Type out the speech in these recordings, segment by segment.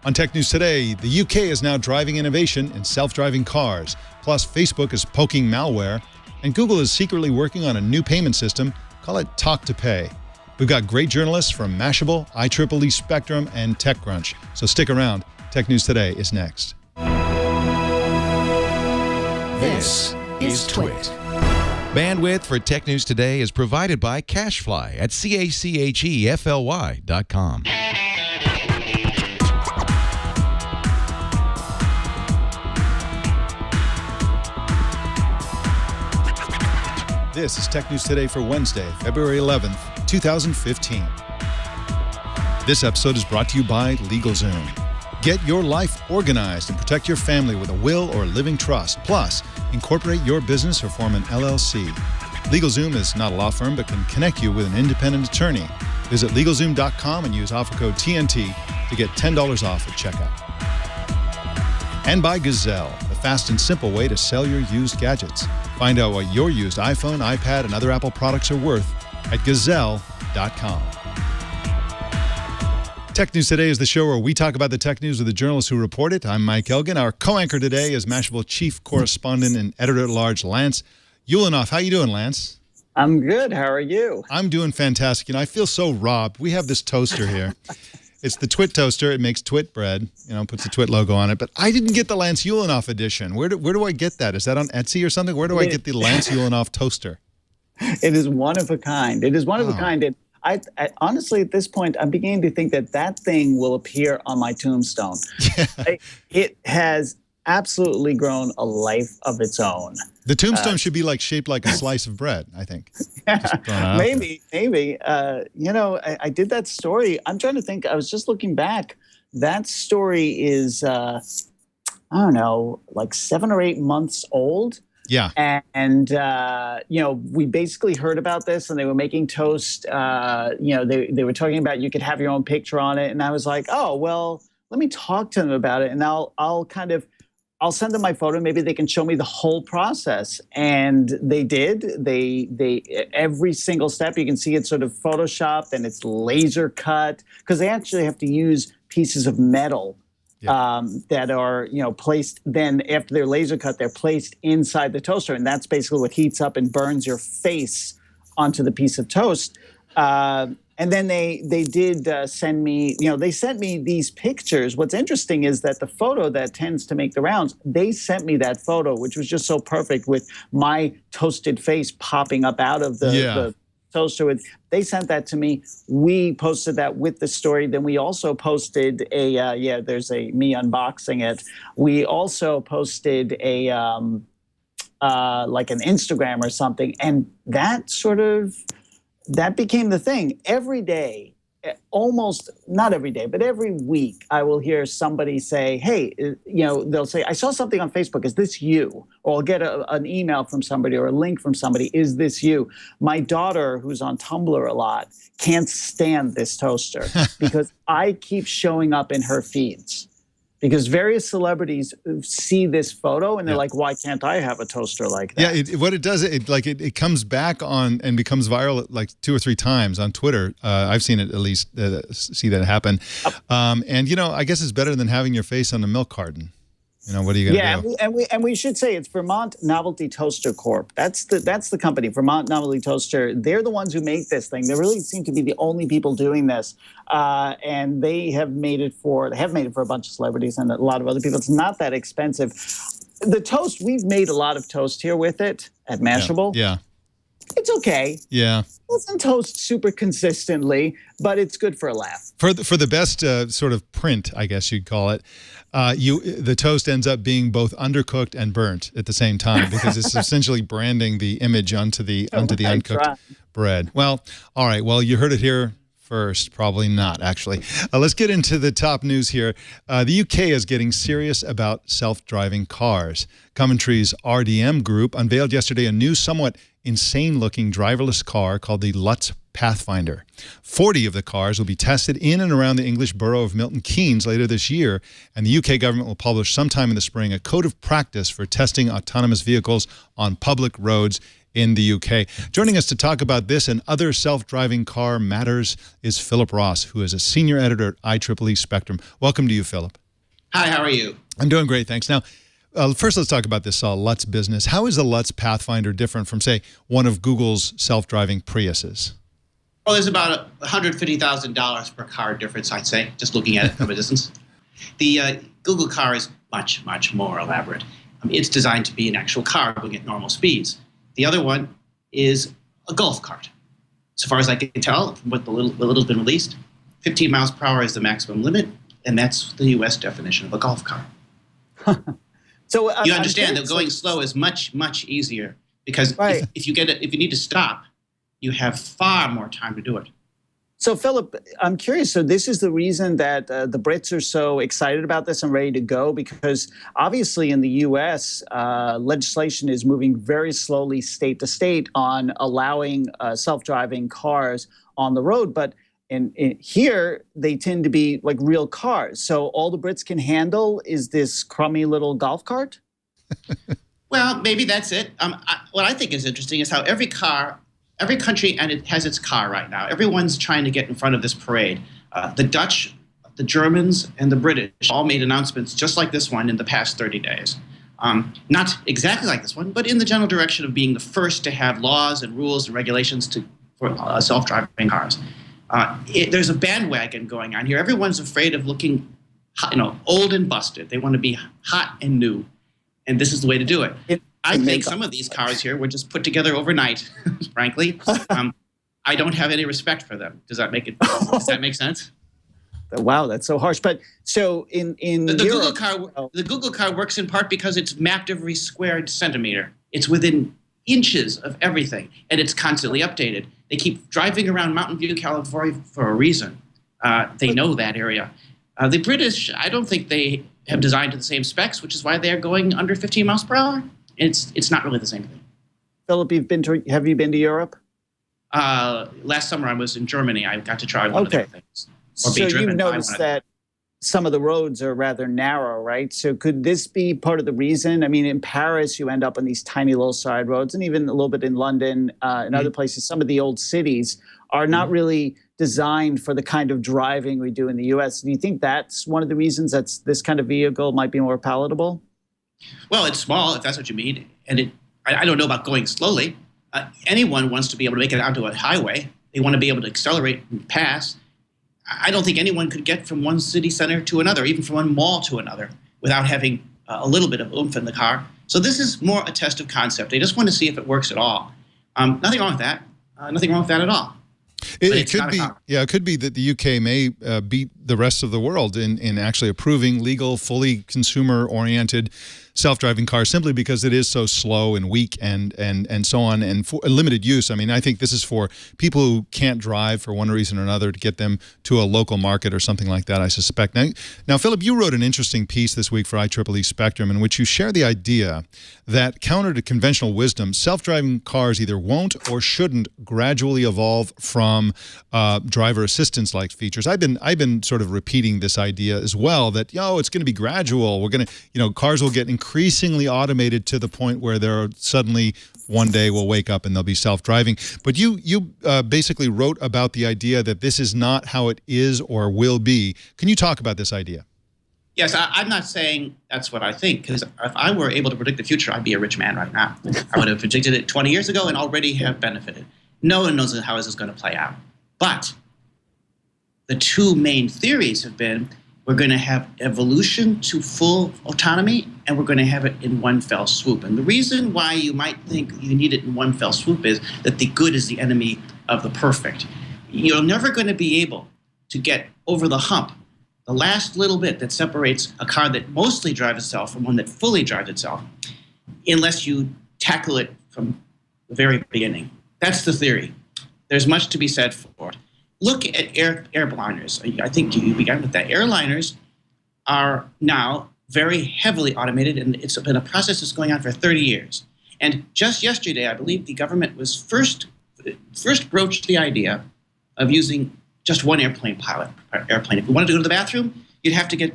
On Tech News Today, the UK is now driving innovation in self-driving cars. Plus, Facebook is poking malware. And Google is secretly working on a new payment system. Call it Talk to Pay. We've got great journalists from Mashable, IEEE Spectrum, and TechCrunch. So stick around. Tech News Today is next. This is Twit. Bandwidth for Tech News Today is provided by CashFly at CACHEFLY.com. This is Tech News Today for Wednesday, February 11th, 2015. This episode is brought to you by LegalZoom. Get your life organized and protect your family with a will or living trust. Plus, incorporate your business or form an LLC. LegalZoom is not a law firm, but can connect you with an independent attorney. Visit LegalZoom.com and use offer code TNT to get $10 off at checkout. And by Gazelle, the fast and simple way to sell your used gadgets. Find out what your used iPhone, iPad, and other Apple products are worth at Gazelle.com. Tech News Today is the show where we talk about the tech news with the journalists who report it. I'm Mike Elgan. Our co-anchor today is Mashable Chief Correspondent and Editor-at-Large Lance Ulanoff. How you doing, Lance? I'm good. How are you? I'm doing fantastic. I feel so robbed. We have this toaster here. It's the Twit toaster. It makes Twit bread, puts the Twit logo on it. But I didn't get the Lance Ulanoff edition. Where do I get that? Is that on Etsy or something? Where do I get the Lance Ulanoff toaster? It is one of a kind. It is one of a kind. And I honestly, at this point, I'm beginning to think that thing will appear on my tombstone. Yeah. It has absolutely grown a life of its own. The tombstone should be shaped like a slice of bread, I think. Maybe. I did that story. I'm trying to think. I was just looking back. That story is, I don't know, 7 or 8 months old. Yeah. And we basically heard about this, and they were making toast. They were talking about you could have your own picture on it. And I was like, oh, well, let me talk to them about it. And I'll send them my photo. Maybe they can show me the whole process. And they did. They every single step, you can see it's sort of photoshopped and it's laser cut, because they actually have to use pieces of metal that are placed. Then after they're laser cut, they're placed inside the toaster, and that's basically what heats up and burns your face onto the piece of toast. And then they did send me, they sent me these pictures. What's interesting is that the photo that tends to make the rounds, they sent me that photo, which was just so perfect with my toasted face popping up out of the toaster. They sent that to me. We posted that with the story. Then we also posted there's me unboxing it. We also posted an Instagram or something. And that became the thing. Every day, almost not every day, but every week, I will hear somebody say, hey, they'll say, I saw something on Facebook. Is this you? Or I'll get an email from somebody or a link from somebody. Is this you? My daughter, who's on Tumblr a lot, can't stand this toaster because I keep showing up in her feeds. Because various celebrities see this photo and they're like, why can't I have a toaster like that? Yeah, what it does, it comes back on and becomes viral 2 or 3 times on Twitter. I've seen it at least, see that happen. And, I guess it's better than having your face on a milk carton. What are you going to do? And we should say it's Vermont Novelty Toaster Corp. That's the company, Vermont Novelty Toaster. They're the ones who make this thing. They really seem to be the only people doing this. And they have made it for a bunch of celebrities and a lot of other people. It's not that expensive. The toast, we've made a lot of toast here with it at Mashable. Yeah. It's okay. Yeah. It doesn't toast super consistently, but it's good for a laugh. For the best sort of print, I guess you'd call it, the toast ends up being both undercooked and burnt at the same time, because it's essentially branding the image onto the uncooked bread. Well, all right. Well, you heard it here first. Probably not, actually. Let's get into the top news here. The UK is getting serious about self-driving cars. Coventry's RDM Group unveiled yesterday a new, somewhat insane-looking driverless car called the Lutz Pathfinder. 40 of the cars will be tested in and around the English borough of Milton Keynes later this year, and the UK government will publish sometime in the spring a code of practice for testing autonomous vehicles on public roads in the UK. Joining us to talk about this and other self-driving car matters is Philip Ross, who is a senior editor at IEEE Spectrum. Welcome to you, Philip. Hi, how are you? I'm doing great, thanks. Now, first let's talk about this Lutz business. How is the Lutz Pathfinder different from, say, one of Google's self-driving Priuses? Well, there's about $150,000 per car difference, I'd say, just looking at it from a distance. The Google car is much, much more elaborate. It's designed to be an actual car going at normal speeds. The other one is a golf cart. So far as I can tell, from what the little's been released, 15 miles per hour is the maximum limit, and that's the U.S. definition of a golf car. So you understand that going slow is much, much easier because if you need to stop, you have far more time to do it. So, Philip, I'm curious. So this is the reason that the Brits are so excited about this and ready to go, because obviously in the U.S., legislation is moving very slowly state to state on allowing self-driving cars on the road. But in here, they tend to be like real cars. So all the Brits can handle is this crummy little golf cart? Well, maybe that's it. What I think is interesting is how every country and it has its car right now. Everyone's trying to get in front of this parade. The Dutch, the Germans, and the British all made announcements just like this one in the past 30 days. Not exactly like this one, but in the general direction of being the first to have laws and rules and regulations for self-driving cars. There's a bandwagon going on here. Everyone's afraid of looking, old and busted. They want to be hot and new, and this is the way to do it. I think some of these cars here were just put together overnight, frankly. I don't have any respect for them. Does that make sense? Wow, that's so harsh. But so in the Google car works in part because it's mapped every squared centimeter. It's within inches of everything, and it's constantly updated. They keep driving around Mountain View, California for a reason. They know that area. The British, I don't think they have designed to the same specs, which is why they are going under 15 miles per hour. It's not really the same thing. Philip, have you been to Europe? Last summer I was in Germany. I got to try one of the things. So you've noticed that some of the roads are rather narrow, right? So could this be part of the reason? I mean, in Paris, you end up on these tiny little side roads, and even a little bit in London and other places, some of the old cities are not really designed for the kind of driving we do in the U.S. Do you think that's one of the reasons that this kind of vehicle might be more palatable? Well, it's small, if that's what you mean. And I don't know about going slowly. Anyone wants to be able to make it onto a highway. They want to be able to accelerate and pass. I don't think anyone could get from one city center to another, even from one mall to another, without having a little bit of oomph in the car. So this is more a test of concept. They just want to see if it works at all. Nothing wrong with that. Nothing wrong with that at all. It could be, it could be that the UK may beat the rest of the world in actually approving legal, fully consumer-oriented self-driving cars simply because it is so slow and weak and so on, and for limited use. I mean, I think this is for people who can't drive for one reason or another to get them to a local market or something like that, I suspect. Now, Philip, you wrote an interesting piece this week for IEEE Spectrum in which you share the idea that, counter to conventional wisdom, self-driving cars either won't or shouldn't gradually evolve from driver assistance-like features. I've been sort of repeating this idea as well, that, it's going to be gradual. We're going to, cars will get increasingly automated to the point where they're suddenly one day we'll wake up and they'll be self-driving. But you basically wrote about the idea that this is not how it is or will be. Can you talk about this idea? Yes, I'm not saying that's what I think, because if I were able to predict the future, I'd be a rich man right now. I would have predicted it 20 years ago and already have benefited. No one knows how this is going to play out. But the two main theories have been we're going to have evolution to full autonomy, and we're going to have it in one fell swoop. And the reason why you might think you need it in one fell swoop is that the good is the enemy of the perfect. You're never going to be able to get over the hump, the last little bit that separates a car that mostly drives itself from one that fully drives itself, unless you tackle it from the very beginning. That's the theory. There's much to be said for it. Look at airliners. I think you began with that. Airliners are now very heavily automated, and it's been a process that's going on for 30 years. And just yesterday, I believe the government was first first broached the idea of using just one airplane. If you wanted to go to the bathroom, you'd have to get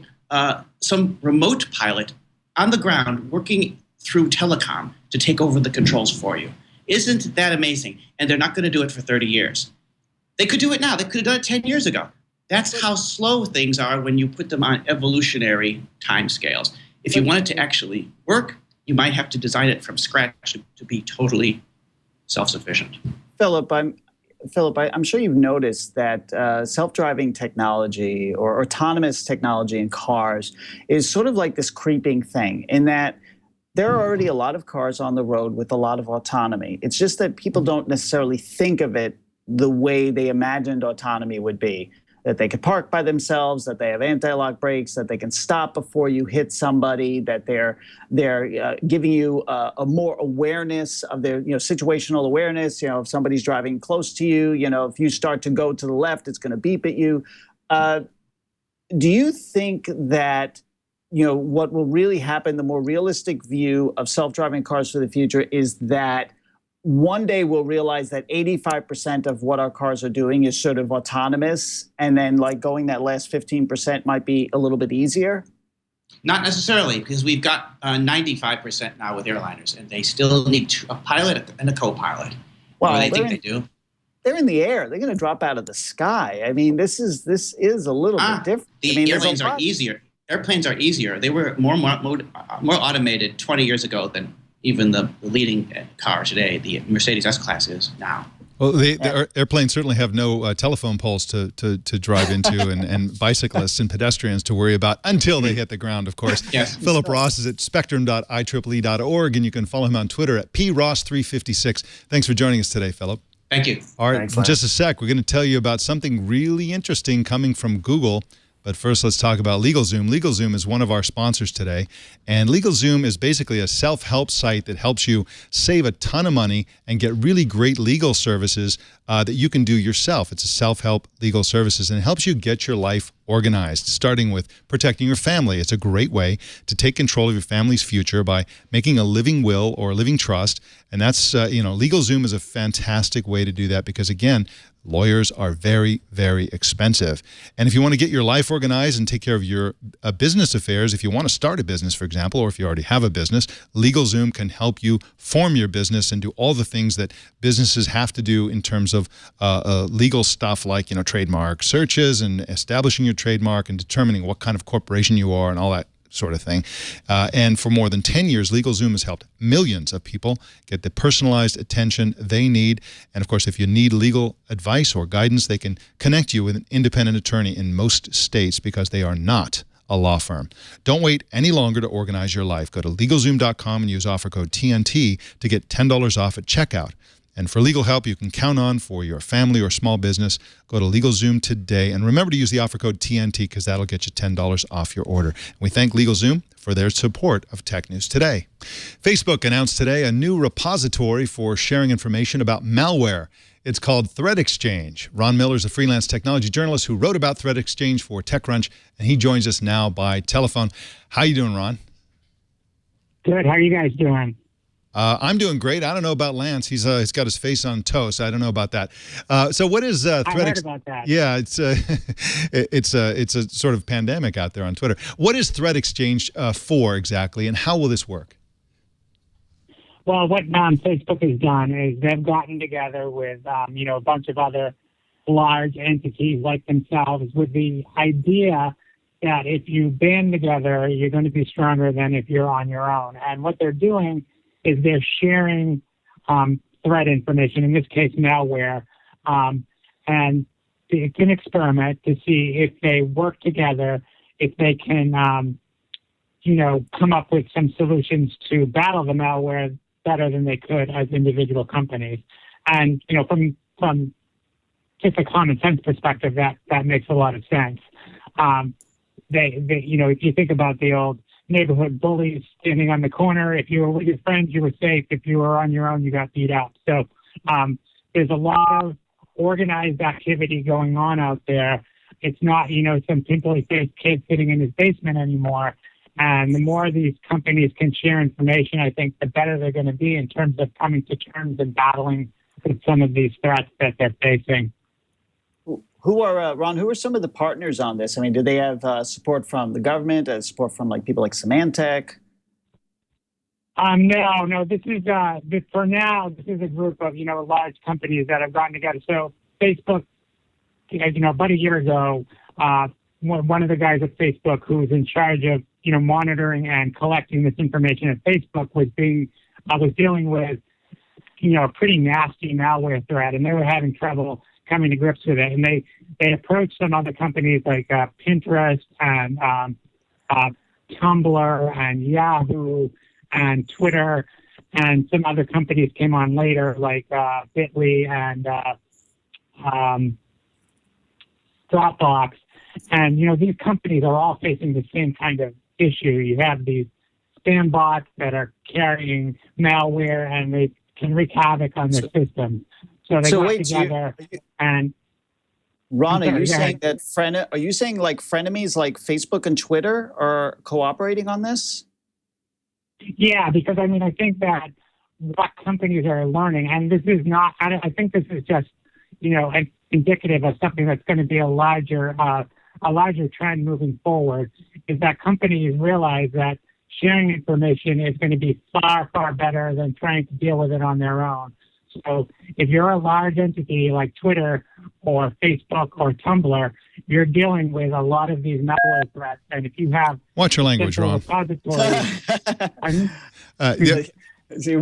some remote pilot on the ground working through telecom to take over the controls for you. Isn't that amazing? And they're not going to do it for 30 years. They could do it now. They could have done it 10 years ago. That's how slow things are when you put them on evolutionary timescales. If you want it to actually work, you might have to design it from scratch to be totally self-sufficient. Philip, I'm sure you've noticed that self-driving technology or autonomous technology in cars is sort of like this creeping thing in that there are already a lot of cars on the road with a lot of autonomy. It's just that people don't necessarily think of it the way they imagined autonomy would be, that they could park by themselves, that they have anti-lock brakes, that they can stop before you hit somebody, that they're giving you a more awareness of their, situational awareness. If somebody's driving close to you, if you start to go to the left, it's going to beep at you. Do you think that, what will really happen, the more realistic view of self-driving cars for the future is that one day we'll realize that 85% of what our cars are doing is sort of autonomous, and then like going that last 15% might be a little bit easier? Not necessarily, because we've got 95% now with airliners, and they still need a pilot and a co-pilot. Well, they think they do. They're in the air. They're going to drop out of the sky. I mean, this is a little bit different. The airplanes are easier. Airplanes are easier. They were more automated 20 years ago than even the leading car today, the Mercedes S-Class is now. Well, the airplanes certainly have no telephone poles to drive into and bicyclists and pedestrians to worry about until they hit the ground, of course. Yes. Philip Ross is at spectrum.ieee.org, and you can follow him on Twitter at pross356. Thanks for joining us today, Philip. Thank you. All right, in just a sec, we're going to tell you about something really interesting coming from Google. But first, let's talk about LegalZoom. LegalZoom is one of our sponsors today. And LegalZoom is basically a self-help site that helps you save a ton of money and get really great legal services that you can do yourself. It's a self-help legal services, and it helps you get your life organized, starting with protecting your family. It's a great way to take control of your family's future by making a living will or a living trust. And that's, LegalZoom is a fantastic way to do that because, again, lawyers are very, very expensive. And if you want to get your life organized and take care of your business affairs, if you want to start a business, for example, or if you already have a business, LegalZoom can help you form your business and do all the things that businesses have to do in terms of legal stuff like, trademark searches and establishing your trademark and determining what kind of corporation you are and all that sort of thing. And for more than 10 years, LegalZoom has helped millions of people get the personalized attention they need. And of course, if you need legal advice or guidance, they can connect you with an independent attorney in most states because they are not a law firm. Don't wait any longer to organize your life. Go to LegalZoom.com and use offer code TNT to get $10 off at checkout. And for legal help you can count on for your family or small business, go to LegalZoom today. And remember to use the offer code TNT because that'll get you $10 off your order. And we thank LegalZoom for their support of Tech News Today. Facebook announced today a new repository for sharing information about malware. It's called Threat Exchange. Ron Miller is a freelance technology journalist who wrote about Threat Exchange for TechCrunch, and he joins us now by telephone. How you doing, Ron? Good. How are you guys doing? I'm doing great. I don't know about Lance. He's got his face on toast. I don't know about that. So what is Threat Exchange? I heard about that. Yeah, it's a sort of pandemic out there on Twitter. What is Threat Exchange for exactly, and how will this work? Well, what Facebook has done is they've gotten together with a bunch of other large entities like themselves with the idea that if you band together, you're going to be stronger than if you're on your own. And what they're doing is they're sharing threat information, in this case malware, and it's an experiment to see if they work together, if they can, come up with some solutions to battle the malware better than they could as individual companies. And, from just a common sense perspective, that makes a lot of sense. If you think about the old neighborhood bullies standing on the corner. If you were with your friends, you were safe. If you were on your own, you got beat up. So there's a lot of organized activity going on out there. It's not, some pimply-faced kid sitting in his basement anymore. And the more these companies can share information, I think the better they're going to be in terms of coming to terms and battling some of these threats that they're facing. Who are Ron? Who are some of the partners on this? I mean, do they have support from the government? Support from like people like Symantec? No. This is for now. This is a group of large companies that have gotten together. So Facebook, about a year ago, one of the guys at Facebook who was in charge of monitoring and collecting this information at Facebook was dealing with a pretty nasty malware threat, and they were having trouble coming to grips with it. And they approached some other companies like Pinterest and Tumblr and Yahoo and Twitter, and some other companies came on later like Bitly and Dropbox. And these companies are all facing the same kind of issue. You have these spam bots that are carrying malware, and they can wreak havoc on their systems. So they got together and. Ron, are you saying that are you saying like frenemies like Facebook and Twitter are cooperating on this? Yeah, because I think that what companies are learning, and this is not. I think this is just indicative of something that's going to be a larger trend moving forward. Is that companies realize that sharing information is going to be far, far better than trying to deal with it on their own. So if you're a large entity like Twitter or Facebook or Tumblr, you're dealing with a lot of these malware threats. And if you have watch your language, Ron. You're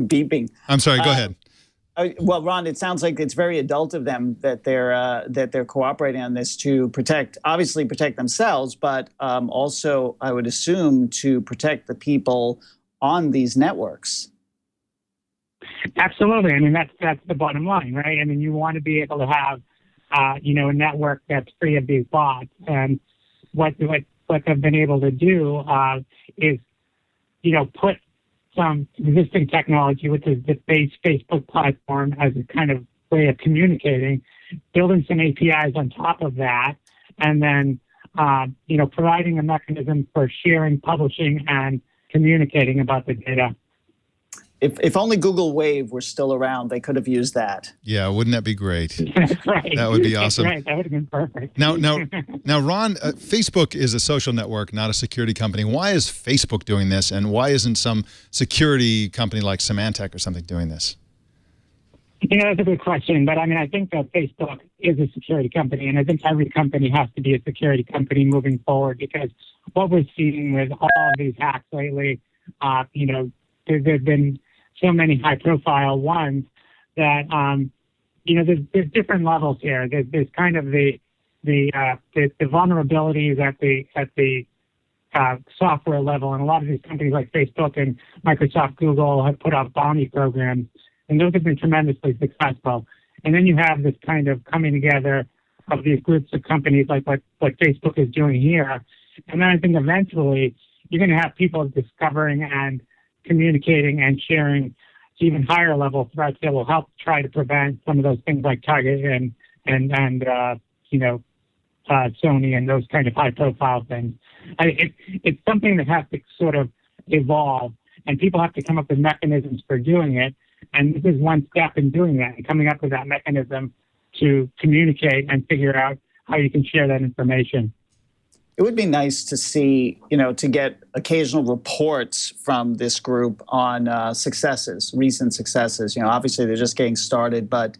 beeping. I'm sorry. Go ahead. Well, Ron, it sounds like it's very adult of them that they're cooperating on this to protect themselves, but also, I would assume, to protect the people on these networks. Absolutely. That's the bottom line, right? You want to be able to have, a network that's free of these bots. And what they've been able to do is, put some existing technology, which is the base Facebook platform, as a kind of way of communicating, building some APIs on top of that, and then, providing a mechanism for sharing, publishing, and communicating about the data. If only Google Wave were still around, they could have used that. Yeah, wouldn't that be great? That's right. That would be awesome. That's right. That would have been perfect. Now, Ron, Facebook is a social network, not a security company. Why is Facebook doing this, and why isn't some security company like Symantec or something doing this? That's a good question. But I think that Facebook is a security company, and I think every company has to be a security company moving forward, because what we're seeing with all of these hacks lately, there's been so many high-profile ones that there's different levels here. There's kind of the vulnerabilities at the software level, and a lot of these companies like Facebook and Microsoft, Google have put out bounty programs, and those have been tremendously successful. And then you have this kind of coming together of these groups of companies like what Facebook is doing here, and then I think eventually you're going to have people discovering and communicating and sharing even higher level threats that will help try to prevent some of those things like Target and Sony and those kind of high profile things. It's something that has to sort of evolve, and people have to come up with mechanisms for doing it. And this is one step in doing that, and coming up with that mechanism to communicate and figure out how you can share that information. It would be nice to see, to get occasional reports from this group on recent successes. Obviously they're just getting started, but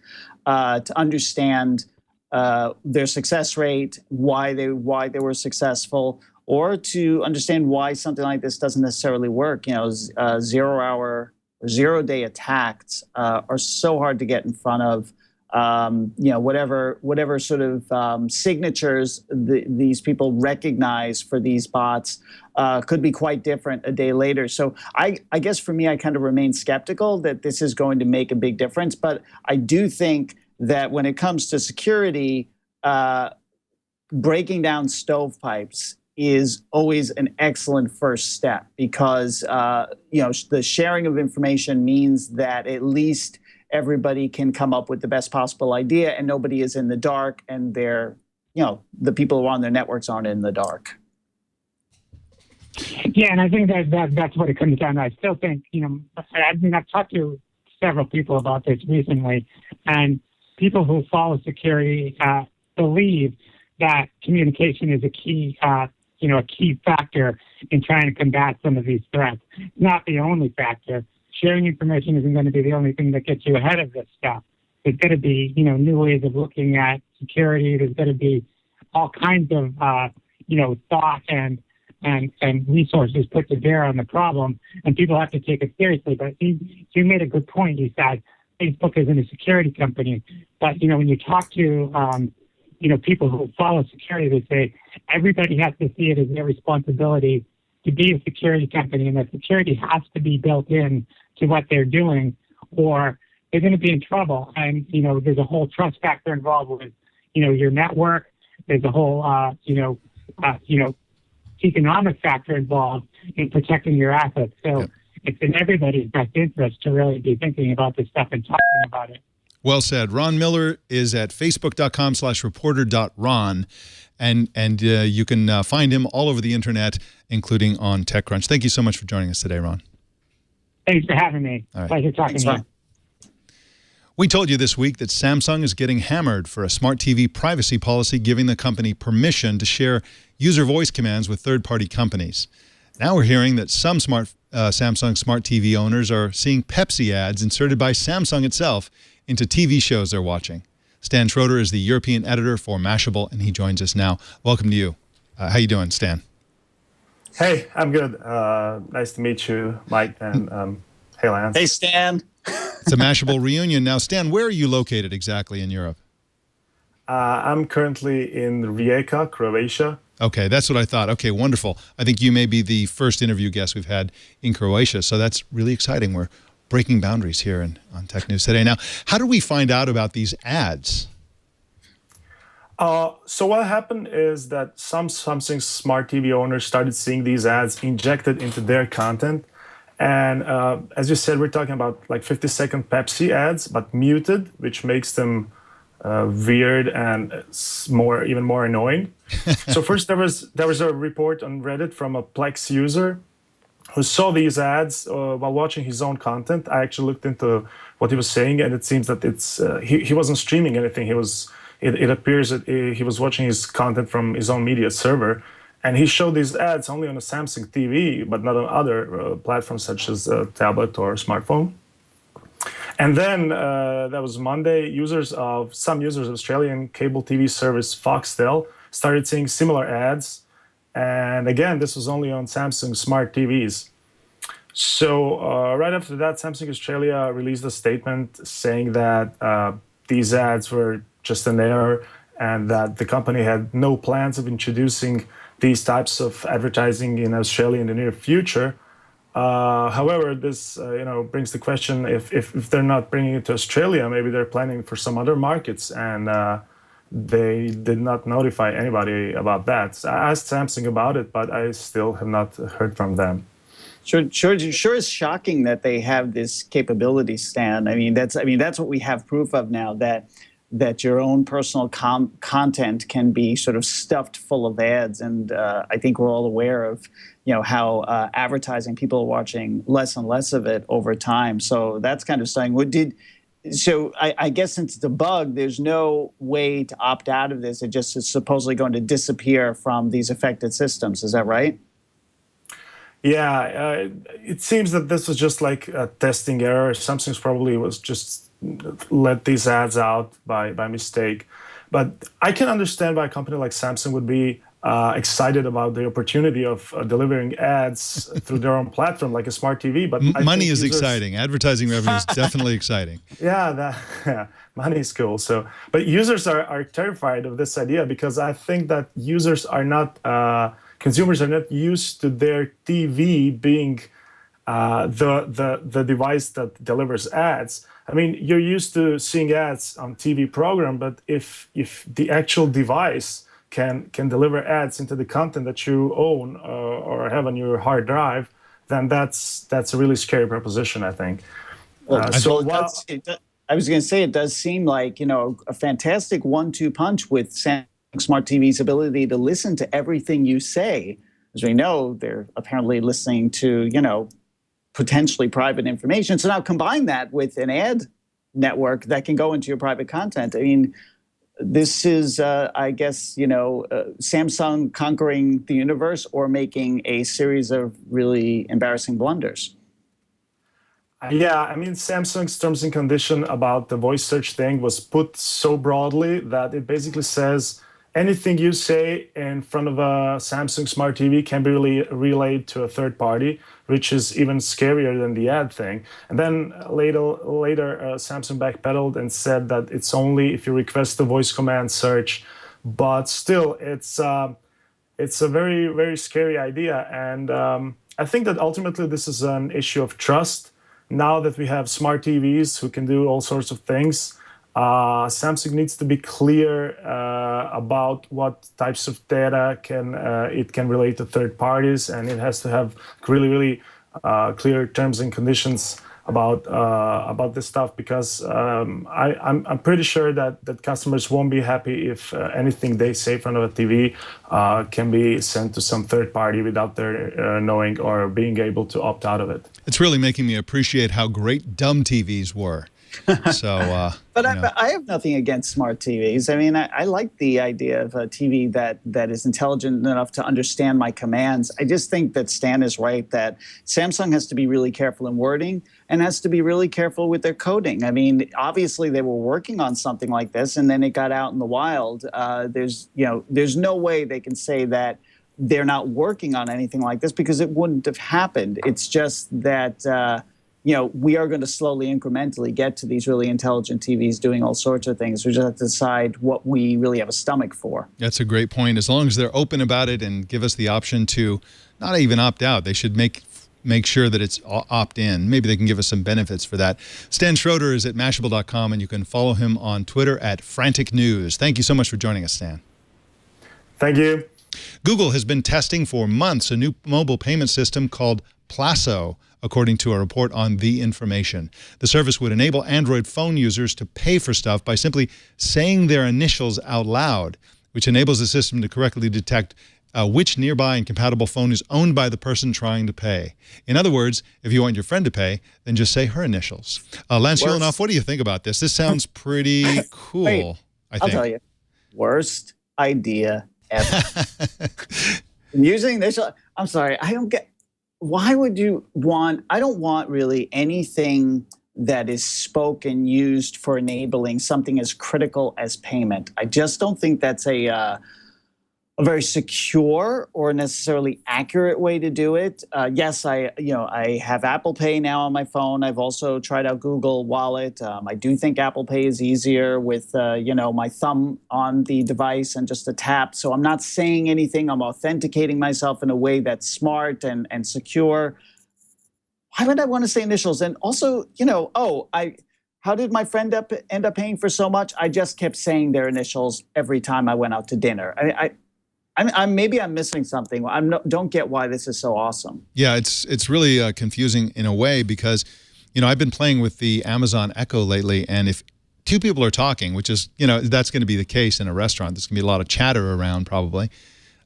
to understand their success rate, why they were successful, or to understand why something like this doesn't necessarily work. 0-hour or 0-day attacks are so hard to get in front of. Whatever sort of signatures these people recognize for these bots could be quite different a day later. So I guess for me, I kind of remain skeptical that this is going to make a big difference. But I do think that when it comes to security, breaking down stovepipes is always an excellent first step, because the sharing of information means that at least everybody can come up with the best possible idea, and nobody is in the dark, and the people who are on their networks aren't in the dark. Yeah, and I think that's what it comes down to. I still think, I've talked to several people about this recently, and people who follow security believe that communication is a key factor in trying to combat some of these threats. It's not the only factor. Sharing information isn't going to be the only thing that gets you ahead of this stuff. There's going to be, new ways of looking at security. There's going to be all kinds of, thought and resources put to bear on the problem, and people have to take it seriously. But you made a good point. You said Facebook isn't a security company, but when you talk to people who follow security, they say everybody has to see it as their responsibility to be a security company, and that security has to be built in to what they're doing, or they're going to be in trouble. And there's a whole trust factor involved with your network. There's a whole economic factor involved in protecting your assets. So it's in everybody's best interest to really be thinking about this stuff and talking about it. Well said. Ron Miller is at facebook.com/reporter.ron, and you can find him all over the internet, including on TechCrunch. Thank you so much for joining us today, Ron. Thanks for having me. All right. Pleasure talking to you. We told you this week that Samsung is getting hammered for a smart TV privacy policy giving the company permission to share user voice commands with third-party companies. Now we're hearing that some Samsung smart TV owners are seeing Pepsi ads inserted by Samsung itself into TV shows they're watching. Stan Schroeder is the European editor for Mashable, and he joins us now. Welcome to you. How you doing, Stan? Hey, I'm good. Nice to meet you, Mike, and hey, Lance. Hey, Stan. It's a Mashable reunion. Now, Stan, where are you located exactly in Europe? I'm currently in Rijeka, Croatia. Okay, that's what I thought. Okay, wonderful. I think you may be the first interview guest we've had in Croatia, so that's really exciting. We're breaking boundaries here on Tech News Today. Now, how do we find out about these ads? So what happened is that some Samsung smart TV owners started seeing these ads injected into their content. And as you said, we're talking about like 50-second Pepsi ads, but muted, which makes them weird and even more annoying. So first, there was a report on Reddit from a Plex user who saw these ads while watching his own content. I actually looked into what he was saying, and it seems that he wasn't streaming anything. It appears that he was watching his content from his own media server. And he showed these ads only on a Samsung TV, but not on other platforms such as a tablet or smartphone. And then that was Monday. Some users of Australian cable TV service Foxtel started seeing similar ads. And again, this was only on Samsung smart TVs. So right after that, Samsung Australia released a statement saying that these ads were just an error and that the company had no plans of introducing these types of advertising in Australia in the near future. However, this brings the question, if they're not bringing it to Australia, maybe they're planning for some other markets, and they did not notify anybody about that. So I asked Samsung about it, but I still have not heard from them. Sure is shocking that they have this capability, Stan. That's what we have proof of now, that your own personal content can be sort of stuffed full of ads. And I think we're all aware of, how advertising, people are watching less and less of it over time. So that's kind of something. So I guess since it's a bug, there's no way to opt out of this. It just is supposedly going to disappear from these affected systems. Is that right? Yeah, it seems that this was just like a testing error. Samsung's probably was just let these ads out by mistake. But I can understand why a company like Samsung would be excited about the opportunity of delivering ads through their own platform, like a smart TV. But money is exciting. Advertising revenue is definitely exciting. Yeah, money is cool. So, but users are terrified of this idea because I think that users are not, consumers are not used to their TV being the device that delivers ads. You're used to seeing ads on TV program, but if the actual device can deliver ads into the content that you own or have on your hard drive, then that's a really scary proposition, I think. I was going to say, it does seem like a fantastic 1-2 punch with Samsung Smart TV's ability to listen to everything you say. As we know, they're apparently listening to potentially private information. So now combine that with an ad network that can go into your private content. I mean, this is, I guess, Samsung conquering the universe or making a series of really embarrassing blunders. Yeah, I mean, Samsung's terms and condition about the voice search thing was put so broadly that it basically says anything you say in front of a Samsung Smart TV can be relayed to a third party, which is even scarier than the ad thing. And then later Samsung backpedaled and said that it's only if you request the voice command search. But still, it's a very, very scary idea. And I think that ultimately this is an issue of trust. Now that we have smart TVs who can do all sorts of things, Samsung needs to be clear about what types of data it can relate to third parties, and it has to have really, really clear terms and conditions about this stuff, because I'm pretty sure that customers won't be happy if anything they say in front of a TV can be sent to some third party without their knowing or being able to opt out of it. It's really making me appreciate how great dumb TVs were. So, but I have nothing against smart TVs. I mean, I like the idea of a TV that is intelligent enough to understand my commands. I just think that Stan is right, that Samsung has to be really careful in wording and has to be really careful with their coding. I mean, obviously they were working on something like this, and then it got out in the wild. There's no way they can say that they're not working on anything like this, because it wouldn't have happened. It's just that we are going to slowly, incrementally get to these really intelligent TVs doing all sorts of things. We just have to decide what we really have a stomach for. That's a great point. As long as they're open about it and give us the option to not even opt out, they should make sure that it's opt-in. Maybe they can give us some benefits for that. Stan Schroeder is at Mashable.com, and you can follow him on Twitter at Frantic News. Thank you so much for joining us, Stan. Thank you. Google has been testing for months a new mobile payment system called Plasso, according to a report on The Information. The service would enable Android phone users to pay for stuff by simply saying their initials out loud, which enables the system to correctly detect which nearby and compatible phone is owned by the person trying to pay. In other words, if you want your friend to pay, then just say her initials. Lance Ulanoff, what do you think about this? This sounds pretty cool, Wait, I think. I'll tell you. Worst idea ever. Using initial, I'm sorry, I don't get, why would you want, I don't want really anything that is spoken used for enabling something as critical as payment. I just don't think that's a very secure or necessarily accurate way to do it. Yes, I have Apple Pay now on my phone. I've also tried out Google Wallet. I do think Apple Pay is easier with my thumb on the device and just a tap. So I'm not saying anything. I'm authenticating myself in a way that's smart and secure. Why would I want to say initials? And also, how did my friend end up paying for so much? I just kept saying their initials every time I went out to dinner. Maybe I'm missing something. Don't get why this is so awesome. Yeah, it's really confusing in a way, because, I've been playing with the Amazon Echo lately, and if two people are talking, which is, that's going to be the case in a restaurant, there's going to be a lot of chatter around probably,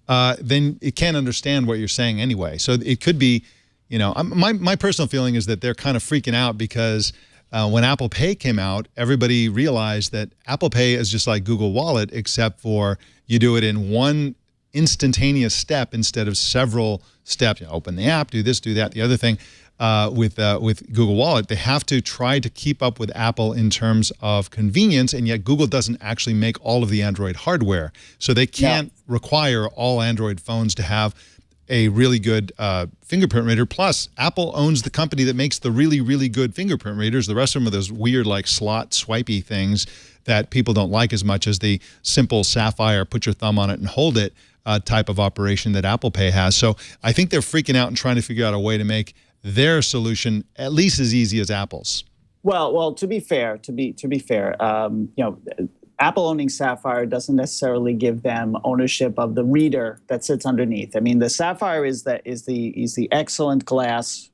then it can't understand what you're saying anyway. So it could be, my personal feeling is that they're kind of freaking out because when Apple Pay came out, everybody realized that Apple Pay is just like Google Wallet, except for you do it in one instantaneous step instead of several steps. Open the app, do this, do that. The other thing with Google Wallet, they have to try to keep up with Apple in terms of convenience, and yet Google doesn't actually make all of the Android hardware. So they can't require all Android phones to have a really good fingerprint reader. Plus, Apple owns the company that makes the really, really good fingerprint readers. The rest of them are those weird, like, slot swipey things that people don't like as much as the simple Sapphire, put your thumb on it and hold it type of operation that Apple Pay has. So I think they're freaking out and trying to figure out a way to make their solution at least as easy as Apple's. Well, to be fair, Apple owning Sapphire doesn't necessarily give them ownership of the reader that sits underneath. I mean, the Sapphire is the excellent glass,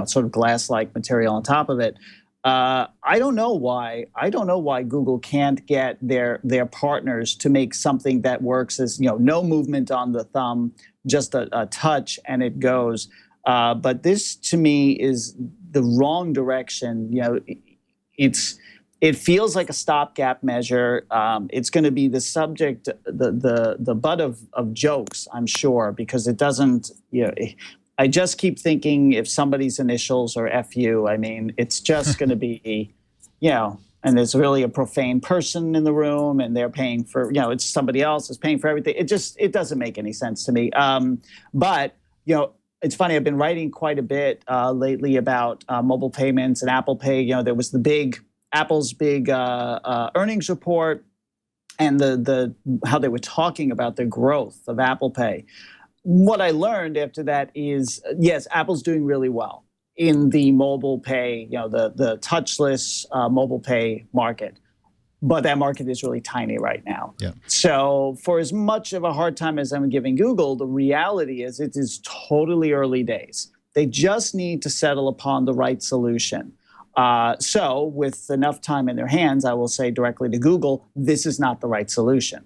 sort of glass-like material on top of it. I don't know why Google can't get their partners to make something that works as no movement on the thumb, just a touch and it goes. But this, to me, is the wrong direction. It feels like a stopgap measure. It's going to be the subject, the butt of jokes, I'm sure, because it doesn't. I just keep thinking if somebody's initials are FU, I mean, it's just going to be, and there's really a profane person in the room, and they're paying for, it's somebody else is paying for everything. It doesn't make any sense to me. But it's funny. I've been writing quite a bit lately about mobile payments and Apple Pay. There was Apple's big earnings report, and the how they were talking about the growth of Apple Pay. What I learned after that is, yes, Apple's doing really well in the mobile pay, the touchless mobile pay market. But that market is really tiny right now. Yeah. So for as much of a hard time as I'm giving Google, the reality is it is totally early days. They just need to settle upon the right solution. So with enough time in their hands, I will say directly to Google, this is not the right solution.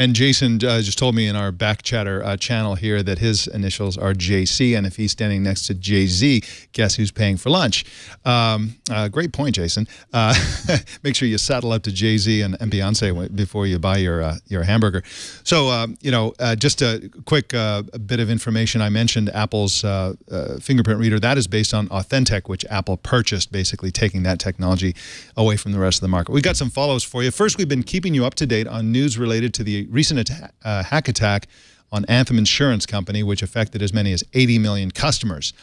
And Jason just told me in our back chatter channel here that his initials are JC, and if he's standing next to Jay-Z, guess who's paying for lunch? Great point, Jason. Make sure you saddle up to Jay-Z and Beyonce before you buy your hamburger. So, just a quick bit of information. I mentioned Apple's fingerprint reader. That is based on Authentic, which Apple purchased, basically taking that technology away from the rest of the market. We've got some follows for you. First, we've been keeping you up to date on news related to the recent hack attack on Anthem Insurance Company, which affected as many as 80 million customers.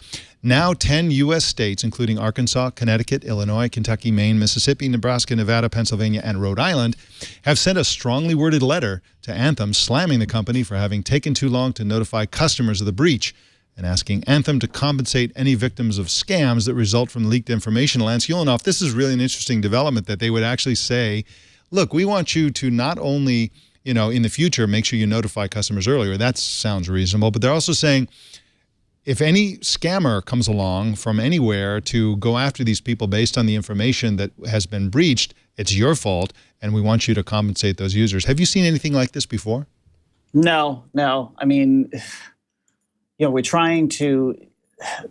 Now 10 U.S. states, including Arkansas, Connecticut, Illinois, Kentucky, Maine, Mississippi, Nebraska, Nevada, Pennsylvania, and Rhode Island, have sent a strongly worded letter to Anthem slamming the company for having taken too long to notify customers of the breach and asking Anthem to compensate any victims of scams that result from leaked information. Lance Ulanoff, this is really an interesting development that they would actually say, look, we want you to not only in the future, make sure you notify customers earlier. That sounds reasonable. But they're also saying if any scammer comes along from anywhere to go after these people based on the information that has been breached, it's your fault, and we want you to compensate those users. Have you seen anything like this before? No. I mean, we're trying to...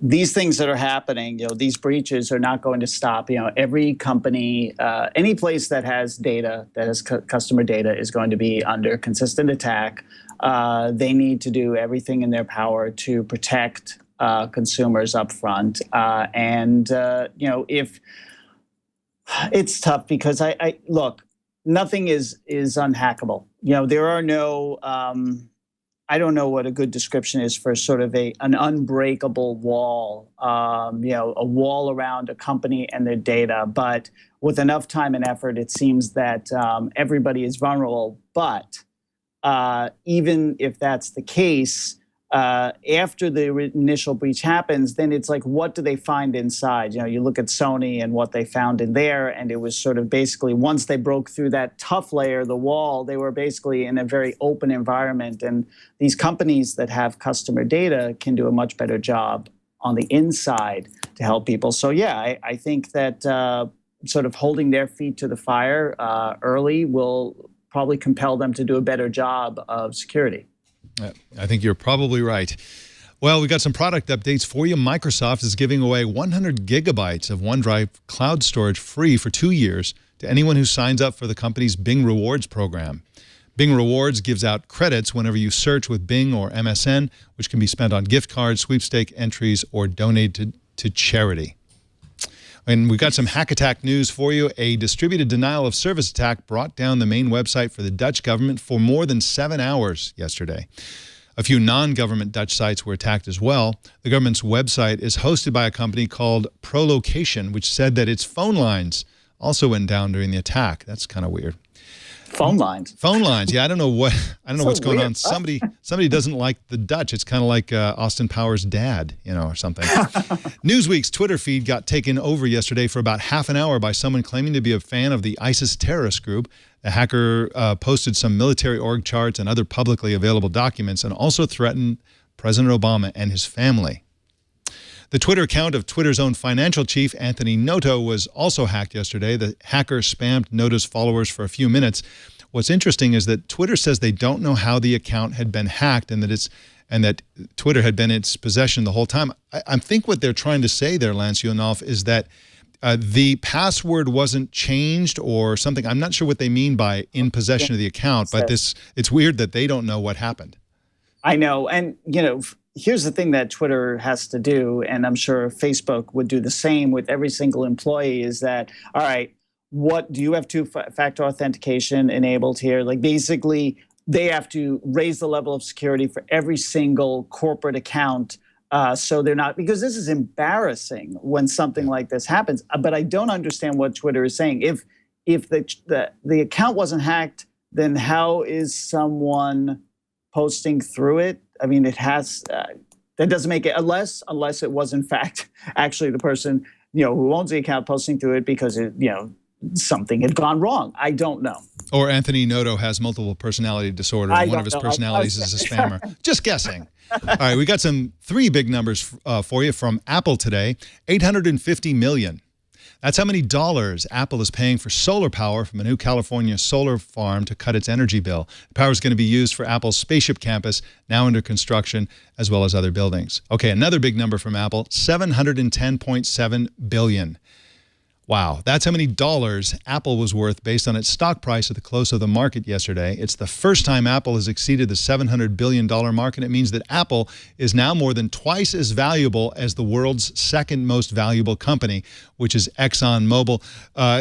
These things that are happening, these breaches are not going to stop. Every company, any place that has data, that has customer data, is going to be under consistent attack. They need to do everything in their power to protect consumers up front. If it's tough because I look, nothing is unhackable. There are no. I don't know what a good description is for sort of an unbreakable wall, a wall around a company and their data. But with enough time and effort, it seems that everybody is vulnerable. But even if that's the case, after the initial breach happens, then it's like, what do they find inside? You look at Sony and what they found in there, and it was sort of basically once they broke through that tough layer, the wall, they were basically in a very open environment. And these companies that have customer data can do a much better job on the inside to help people. So yeah, I think that sort of holding their feet to the fire early will probably compel them to do a better job of security. I think you're probably right. Well, we've got some product updates for you. Microsoft is giving away 100 gigabytes of OneDrive cloud storage free for 2 years to anyone who signs up for the company's Bing Rewards program. Bing Rewards gives out credits whenever you search with Bing or MSN, which can be spent on gift cards, sweepstake entries, or donated to charity. And we've got some hack attack news for you. A distributed denial of service attack brought down the main website for the Dutch government for more than 7 hours yesterday. A few non-government Dutch sites were attacked as well. The government's website is hosted by a company called Prolocation, which said that its phone lines also went down during the attack. That's kind of weird. Phone lines. Phone lines. Yeah, I don't know what's going weird. on. Somebody doesn't like the Dutch. It's kind of like Austin Powers' dad, or something. Newsweek's Twitter feed got taken over yesterday for about half an hour by someone claiming to be a fan of the ISIS terrorist group. The hacker posted some military org charts and other publicly available documents and also threatened President Obama and his family. The Twitter account of Twitter's own financial chief, Anthony Noto, was also hacked yesterday. The hacker spammed Noto's followers for a few minutes. what's interesting is that Twitter says they don't know how the account had been hacked and that Twitter had been in its possession the whole time. I think what they're trying to say there, Lance Ulanoff, is that the password wasn't changed or something. I'm not sure what they mean by in possession of the account, but it's weird that they don't know what happened. I know. And, here's the thing that Twitter has to do, and I'm sure Facebook would do the same with every single employee, is that, all right, what do you have two-factor authentication enabled here? Like basically, they have to raise the level of security for every single corporate account. So they're not, because this is embarrassing when something like this happens. But I don't understand what Twitter is saying. If the account wasn't hacked, then how is someone posting through it? I mean, it has, that doesn't make it, unless it was in fact actually the person, who owns the account posting through it because it, something had gone wrong. I don't know. Or Anthony Noto has multiple personality disorder. And one of his personalities is a spammer. Just guessing. All right, we got three big numbers for you from Apple today. $850 million. That's how many dollars Apple is paying for solar power from a new California solar farm to cut its energy bill. The power is going to be used for Apple's Spaceship Campus, now under construction, as well as other buildings. Okay, another big number from Apple, $710.7 billion. Wow, that's how many dollars Apple was worth based on its stock price at the close of the market yesterday. It's the first time Apple has exceeded the $700 billion mark, and it means that Apple is now more than twice as valuable as the world's second most valuable company, which is ExxonMobil.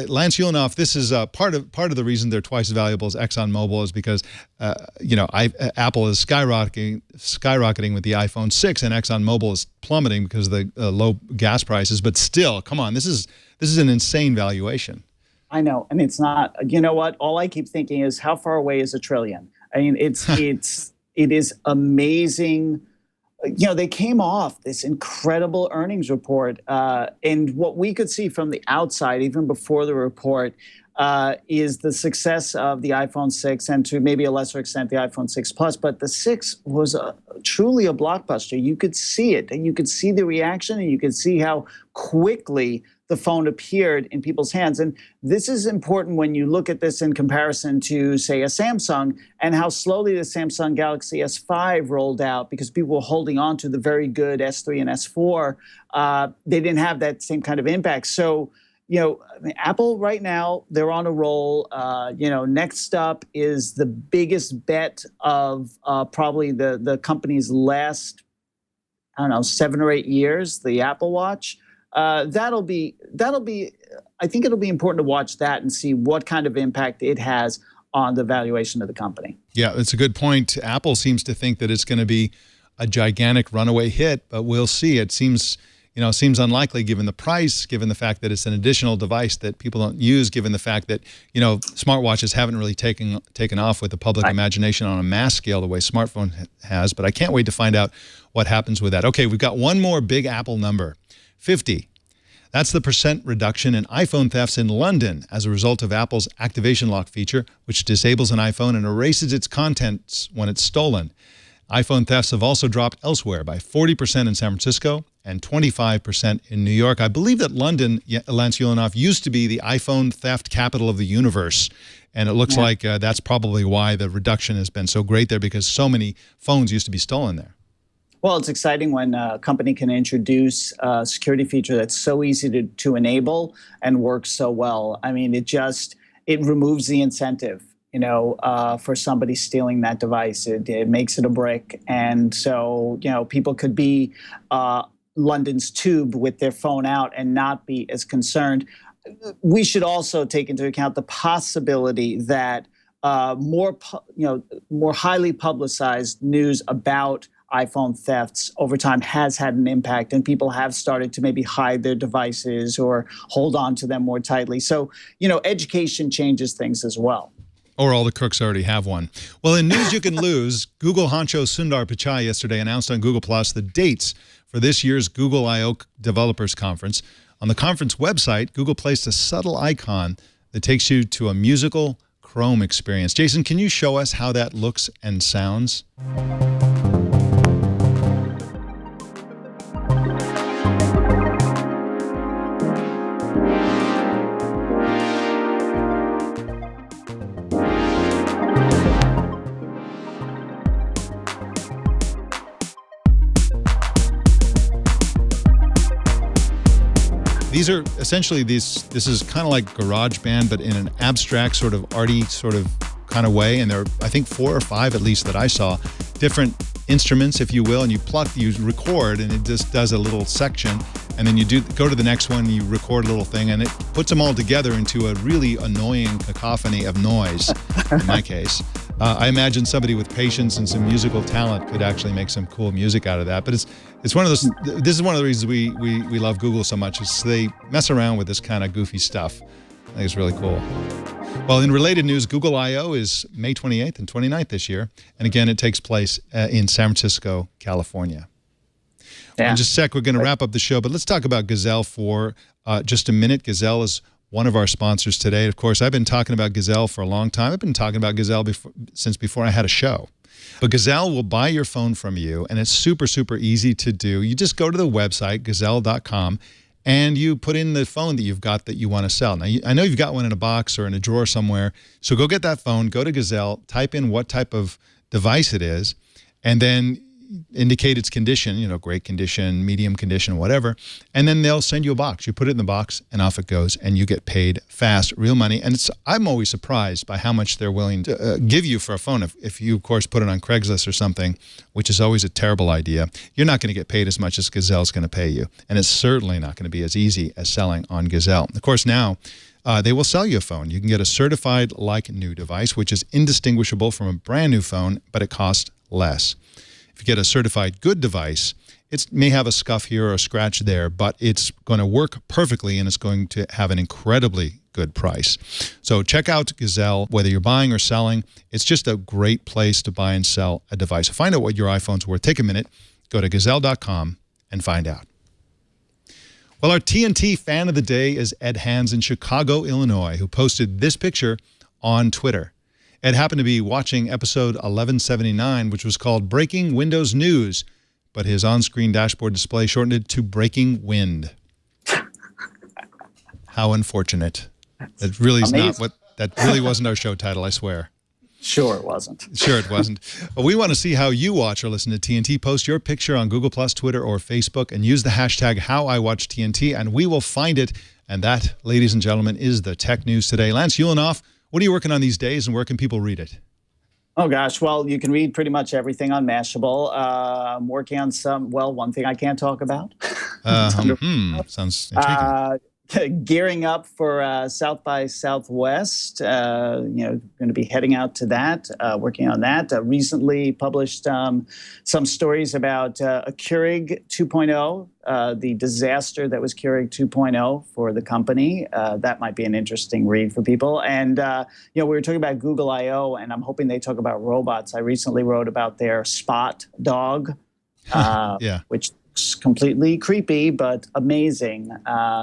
Lance Ulanoff, this is part of the reason they're twice as valuable as ExxonMobil is because Apple is skyrocketing with the iPhone 6, and ExxonMobil is plummeting because of the low gas prices. But still, come on, this is an insane valuation. I know, and it's not. You know what? All I keep thinking is, how far away is a trillion? I mean, it is amazing. They came off this incredible earnings report, and what we could see from the outside, even before the report, is the success of the iPhone 6 and to maybe a lesser extent the iPhone 6 Plus. But the 6 was truly a blockbuster. You could see it, and you could see the reaction, and you could see how quickly the phone appeared in people's hands. And this is important when you look at this in comparison to, say, a Samsung and how slowly the Samsung Galaxy S5 rolled out because people were holding on to the very good S3 and S4. They didn't have that same kind of impact. So, Apple right now, they're on a roll. Next up is the biggest bet of probably the company's last, 7 or 8 years, the Apple Watch. That'll be. I think it'll be important to watch that and see what kind of impact it has on the valuation of the company. Yeah, that's a good point. Apple seems to think that it's going to be a gigantic runaway hit, but we'll see. It seems unlikely given the price, given the fact that it's an additional device that people don't use, given the fact that, smartwatches haven't really taken off with the public imagination on a mass scale the way smartphone has. But I can't wait to find out what happens with that. Okay, we've got one more big Apple number. 50. That's the percent reduction in iPhone thefts in London as a result of Apple's activation lock feature, which disables an iPhone and erases its contents when it's stolen. iPhone thefts have also dropped elsewhere by 40% in San Francisco and 25% in New York. I believe that London, Lance Ulanoff, used to be the iPhone theft capital of the universe. And it looks like that's probably why the reduction has been so great there, because so many phones used to be stolen there. Well, it's exciting when a company can introduce a security feature that's so easy to enable and works so well. I mean, it removes the incentive, for somebody stealing that device. It makes it a brick. And so, people could be London's tube with their phone out and not be as concerned. We should also take into account the possibility that more highly publicized news about iPhone thefts over time has had an impact, and people have started to maybe hide their devices or hold on to them more tightly. So, education changes things as well. Or all the crooks already have one. Well, in news you can lose, Google honcho Sundar Pichai yesterday announced on Google Plus the dates for this year's Google I/O Developers Conference. On the conference website, Google placed a subtle icon that takes you to a musical Chrome experience. Jason, can you show us how that looks and sounds? These are essentially this is kind of like GarageBand, but in an abstract sort of arty sort of kind of way. And there are, I think, 4 or 5 at least that I saw, different instruments, if you will, and you record, and it just does a little section, and then you go to the next one, you record a little thing, and it puts them all together into a really annoying cacophony of noise, in my case. I imagine somebody with patience and some musical talent could actually make some cool music out of that. But it's one of those. This is one of the reasons we love Google so much, is they mess around with this kind of goofy stuff. I think it's really cool. Well, in related news, Google I/O is May 28th and 29th this year. And again, it takes place in San Francisco, California. Yeah. In just a sec, we're going to wrap up the show, but let's talk about Gazelle for just a minute. Gazelle is one of our sponsors today. Of course, I've been talking about Gazelle for a long time. I've been talking about Gazelle since before I had a show. But Gazelle will buy your phone from you, and it's super, super easy to do. You just go to the website, gazelle.com, and you put in the phone that you've got that you want to sell. Now, I know you've got one in a box or in a drawer somewhere, so go get that phone, go to Gazelle, type in what type of device it is, and then indicate its condition, great condition, medium condition, whatever, and then they'll send you a box. You put it in the box, and off it goes, and you get paid fast, real money. And I'm always surprised by how much they're willing to give you for a phone. If you, of course, put it on Craigslist or something, which is always a terrible idea, you're not going to get paid as much as Gazelle's going to pay you. And it's certainly not going to be as easy as selling on Gazelle. Of course, now, they will sell you a phone. You can get a certified like-new device, which is indistinguishable from a brand new phone, but it costs less. If you get a certified good device, it may have a scuff here or a scratch there, but it's going to work perfectly, and it's going to have an incredibly good price. So check out Gazelle, whether you're buying or selling. It's just a great place to buy and sell a device. So find out what your iPhone's worth. Take a minute, go to gazelle.com and find out. Well, our TNT fan of the day is Ed Hands in Chicago, Illinois, who posted this picture on Twitter. Ed happened to be watching episode 1179, which was called Breaking Windows News, but his on-screen dashboard display shortened it to Breaking Wind. How unfortunate. That really is that really wasn't our show title, I swear. Sure it wasn't. Sure it wasn't. But we want to see how you watch or listen to TNT. Post your picture on Google+, Twitter, or Facebook, and use the hashtag HowIWatchTNT, and we will find it. And that, ladies and gentlemen, is the Tech News Today. Lance Ulanoff, what are you working on these days, and where can people read it? Oh, gosh. Well, you can read pretty much everything on Mashable. I'm working on one thing I can't talk about. Sounds intriguing. Gearing up for South by Southwest, going to be heading out to that, working on that. Recently published some stories about a Keurig 2.0, the disaster that was Keurig 2.0 for the company. That might be an interesting read for people. And, we were talking about Google I/O, and I'm hoping they talk about robots. I recently wrote about their Spot dog, which completely creepy, but amazing.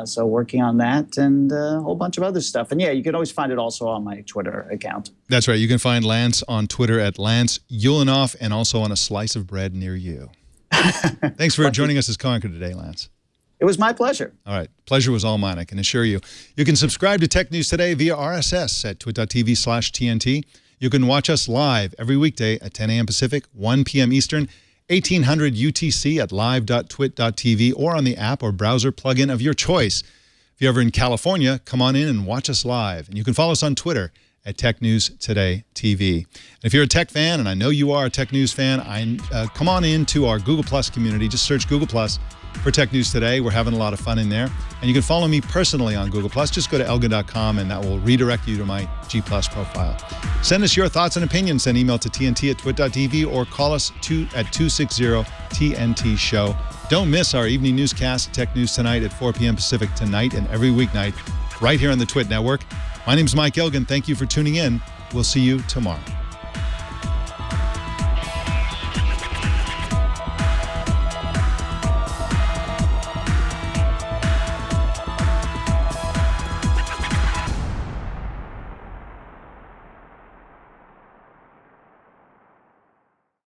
So working on that and a whole bunch of other stuff. And yeah, you can always find it also on my Twitter account. That's right. You can find Lance on Twitter at Lance Ulanoff, and also on a slice of bread near you. Thanks for joining us as co-anchor today, Lance. It was my pleasure. All right. Pleasure was all mine, I can assure you. You can subscribe to Tech News Today via RSS at twit.tv/TNT. You can watch us live every weekday at 10 a.m. Pacific, 1 p.m. Eastern, 1800 UTC at live.twit.tv, or on the app or browser plugin of your choice. If you're ever in California, come on in and watch us live. And you can follow us on Twitter at Tech News Today TV. And if you're a tech fan, and I know you are a Tech News fan, come on into our Google Plus community. Just search Google Plus for Tech News Today. We're having a lot of fun in there. And you can follow me personally on Google Plus. Just go to elgan.com, and that will redirect you to my G Plus profile. Send us your thoughts and opinions. Send email to tnt@twit.tv, or call us at 260-TNT-SHOW. Don't miss our evening newscast, Tech News Tonight, at 4 p.m. Pacific tonight and every weeknight right here on the Twit Network. My name is Mike Elgan. Thank you for tuning in. We'll see you tomorrow.